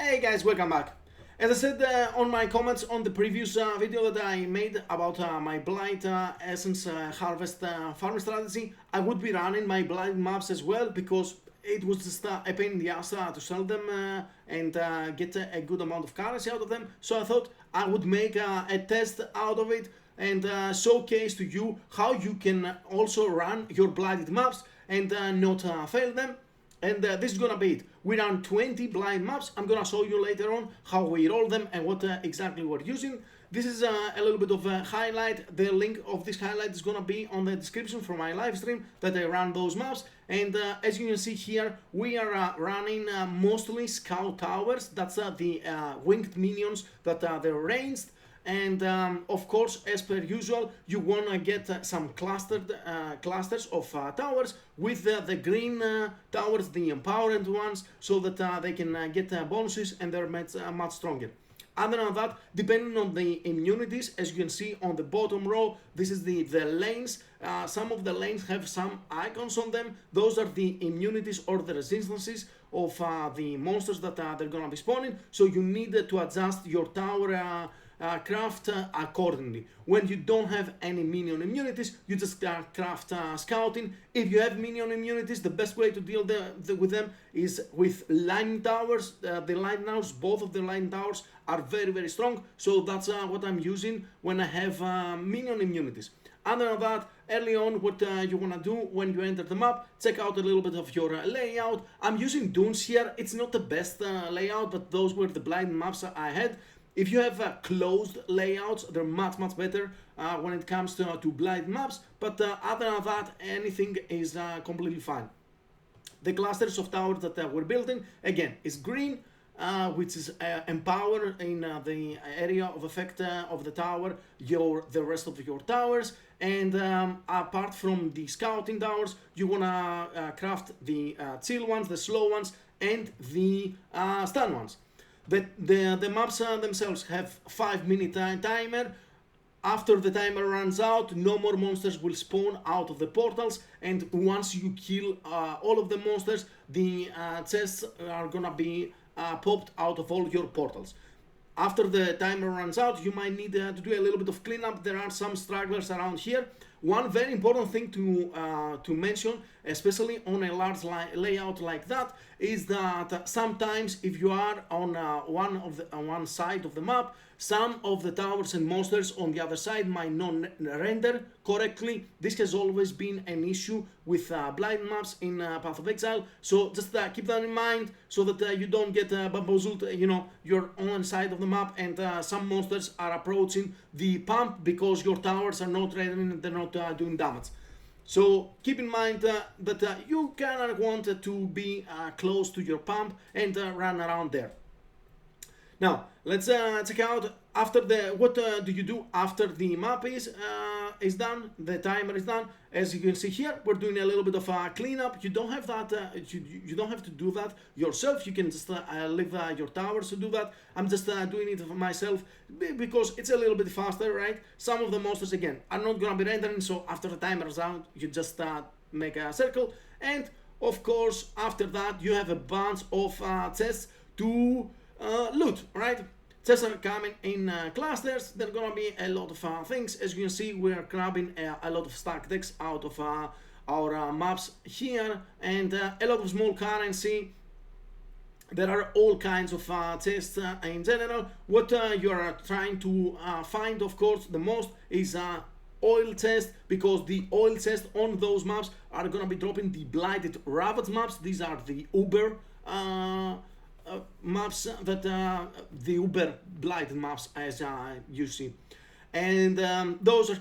Hey guys, welcome back. As I said on my comments on the previous video that I made about my Blight Essence Harvest farming strategy, I would be running my Blight maps as well because it was just a pain in the ass to sell them and get a good amount of currency out of them. So I thought I would make a test out of it and showcase to you how you can also run your Blighted maps and not fail them. And this is gonna be it. We run 20 blind maps. I'm gonna show you later on how we roll them and what exactly we're using. This is a little bit of a highlight. The link of this highlight is gonna be on the description for my live stream that I ran those maps. And as you can see here, we are running mostly scout towers. That's the winged minions that they're ranged. And of course, as per usual, you want to get some clusters of towers with the green towers, the empowered ones, so that they can get bonuses and they're much stronger. Other than that, depending on the immunities, as you can see on the bottom row, this is the lanes. Some of the lanes have some icons on them. Those are the immunities or the resistances of the monsters that they're going to be spawning. So you need to adjust your tower craft accordingly. When you don't have any minion immunities, you just craft scouting. If you have minion immunities, the best way to deal with them is with lightning towers. The lightning towers, both of the lightning towers are very strong, so that's what I'm using when I have minion immunities. Other than that, early on, what you want to do when you enter the map, check out a little bit of your layout. I'm using dunes here. It's not the best layout, but those were the blind maps I had. If you have closed layouts, they're much better when it comes to blind maps, but other than that, anything is completely fine. The clusters of towers that we're building, again, is green, which is empowered in the area of effect of the tower, the rest of your towers, and apart from the scouting towers, you wanna craft the chill ones, the slow ones, and the stun ones. The maps themselves have 5-minute timer. After the timer runs out, no more monsters will spawn out of the portals, and once you kill all of the monsters, the chests are gonna be popped out of all your portals. After the timer runs out, you might need to do a little bit of cleanup. There are some stragglers around here. One very important thing to mention, especially on a large layout like that, is that sometimes if you are on one side of the map, some of the towers and monsters on the other side might not render correctly. This has always been an issue with blind maps in Path of Exile, so just keep that in mind so that you don't get bamboozled. You know, you're on one side of the map and some monsters are approaching the pump because your towers are not rendering, they're not doing damage. So keep in mind that you kind of want to be close to your pump and run around there. Now let's check out after what do you do after the map is done, the timer is done. As you can see here, we're doing a little bit of cleanup. You don't have that. You don't have to do that yourself. You can just leave your towers to do that. I'm just doing it for myself because it's a little bit faster, right? Some of the monsters again are not gonna be rendering, so after the timer is out, you just make a circle, and of course after that you have a bunch of chests to loot, right? Chests are coming in clusters. There are gonna be a lot of things. As you can see, we are grabbing a lot of stack decks out of our maps here, and a lot of small currency. There are all kinds of chests in general. What you are trying to find, of course, the most is oil chest, because the oil chest on those maps are gonna be dropping the Blighted Ravage maps. These are the Uber maps that the Uber Blighted maps, as you see, and those are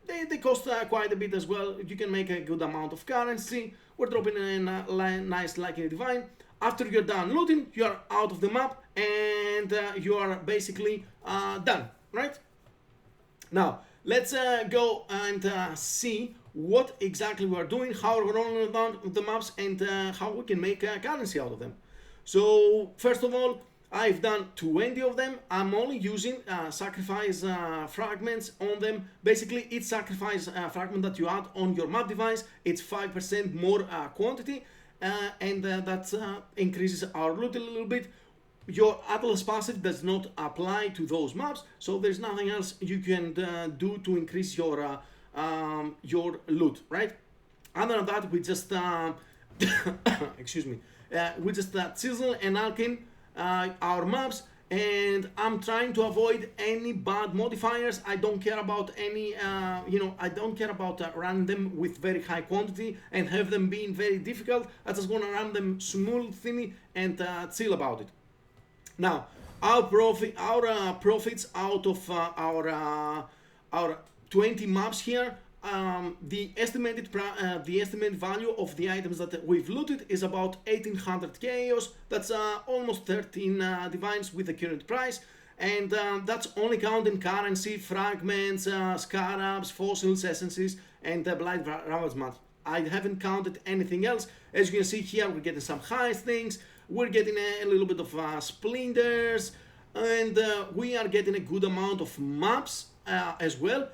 they cost quite a bit as well. You can make a good amount of currency. We're dropping in a nice Lucky Divine. After you're done looting, you are out of the map and you are basically done, right? Now let's go and see what exactly we are doing, how we're rolling down the maps, and how we can make currency out of them. So first of all, I've done 20 of them. I'm only using sacrifice fragments on them. Basically, each sacrifice fragment that you add on your map device, it's 5% more quantity, and that increases our loot a little bit. your Atlas passive does not apply to those maps, so there's nothing else you can do to increase your loot, right? Other than that, we just excuse me, we just chisel and alkin our maps, and I'm trying to avoid any bad modifiers. I don't care about any, I don't care about running them with very high quantity and have them being very difficult. I just want to run them smoothly and chill about it. Now, our profits out of our 20 maps here. The estimated value of the items that we've looted is about 1800 chaos. That's almost 13 divines with the current price, and that's only counting currency, fragments, scarabs, fossils, essences, and blight ravage maps. I haven't counted anything else. As you can see here, we're getting some high things. We're getting a little bit of splinters, and we are getting a good amount of maps as well.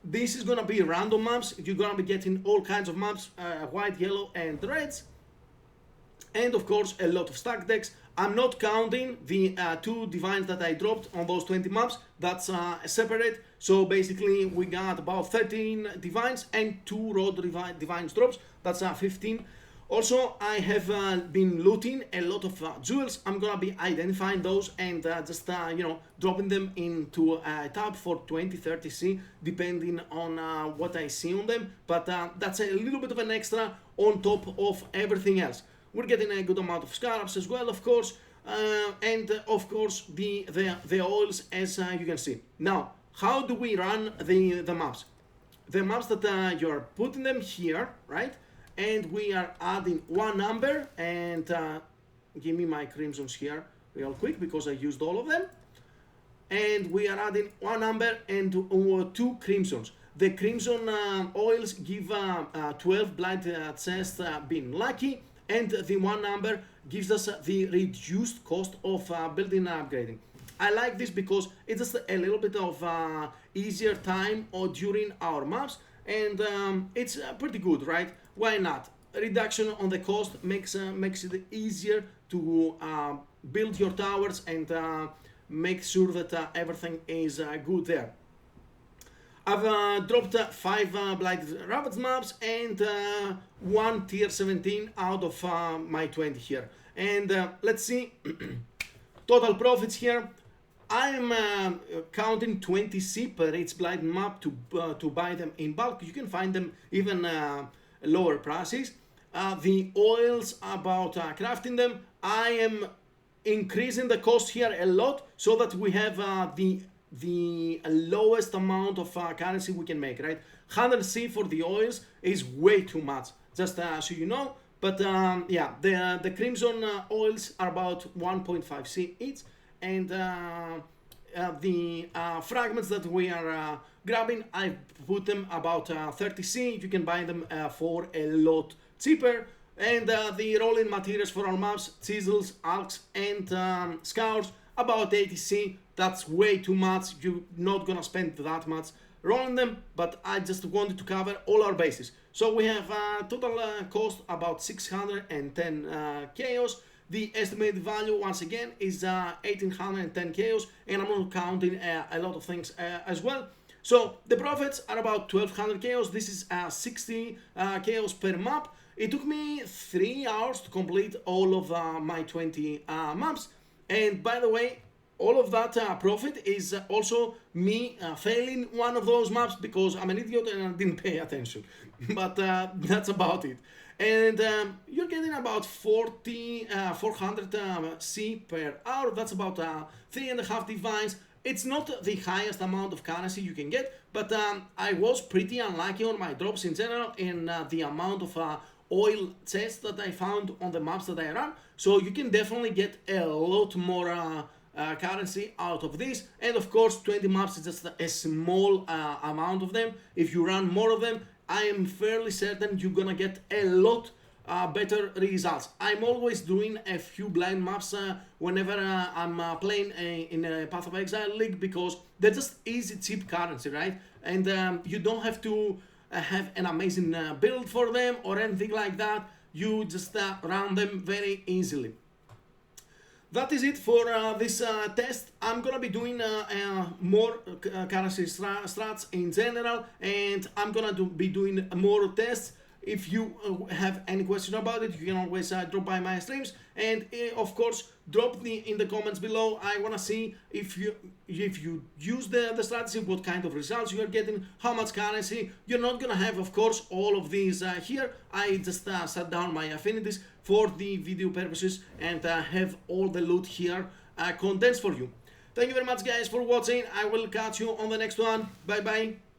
This is gonna be random maps. You're gonna be getting all kinds of maps, white, yellow, and reds, and of course a lot of stack decks. I'm not counting the 2 divines that I dropped on those 20 maps. That's separate. So basically we got about 13 divines and 2 raw divines drops. That's 15. Also, I have been looting a lot of jewels. I'm gonna be identifying those and just dropping them into a tab for 20-30C, depending on what I see on them. But that's a little bit of an extra on top of everything else. We're getting a good amount of scarabs as well, of course, and of course the oils, as you can see. Now, how do we run the maps? The maps that you're putting them here, right? And we are adding one number, and give me my crimsons here real quick because I used all of them. And we are adding one number and 2 crimsons. The crimson oils give 12 blind chests being lucky, and the one number gives us the reduced cost of building and upgrading. I like this because it's just a little bit of easier time or during our maps, and it's pretty good, right? Why not? Reduction on the cost makes it easier to build your towers and make sure that everything is good there. I've dropped 5 Blighted Ravage maps and 1 tier 17 out of my 20 here. And let's see, total profits here. I'm counting 20C per each Blighted map to buy them in bulk. You can find them even lower prices. The oils about crafting them, I am increasing the cost here a lot so that we have the lowest amount of currency we can make, right? 100C for the oils is way too much, just so you know. But yeah, the crimson oils are about 1.5C each, and the fragments that we are grabbing, I put them about 30C. You can buy them for a lot cheaper. And the rolling materials for our maps, chisels, alks, and scours, about 80C. That's way too much. You're not gonna spend that much rolling them, but I just wanted to cover all our bases. So we have total cost about 610 chaos. The estimated value, once again, is 1810 chaos, and I'm not counting a lot of things as well. So the profits are about 1200 chaos. This is 60 chaos per map. It took me 3 hours to complete all of my 20 maps. And by the way, all of that profit is also me failing one of those maps because I'm an idiot and I didn't pay attention. But that's about it. And you're getting about 400 C per hour. That's about 3.5 divines. It's not the highest amount of currency you can get, but I was pretty unlucky on my drops in general in the amount of oil chests that I found on the maps that I ran. So you can definitely get a lot more currency out of this. And of course, 20 maps is just a small amount of them. If you run more of them, I am fairly certain you're gonna get a lot better results. I'm always doing a few blind maps whenever I'm playing in a Path of Exile league because they're just easy, cheap currency, right? And you don't have to have an amazing build for them or anything like that. You just run them very easily. That is it for this test. I'm gonna be doing more currency strats in general, and I'm gonna be doing more tests. If you have any question about it, you can always drop by my streams, and of course drop in the comments below. I wanna see if you use the strategy, what kind of results you are getting, how much currency. You're not gonna have, of course, all of these here. I just set down my affinities for the video purposes and have all the loot here condensed for you. Thank you very much, guys, for watching. I will catch you on the next one. Bye bye.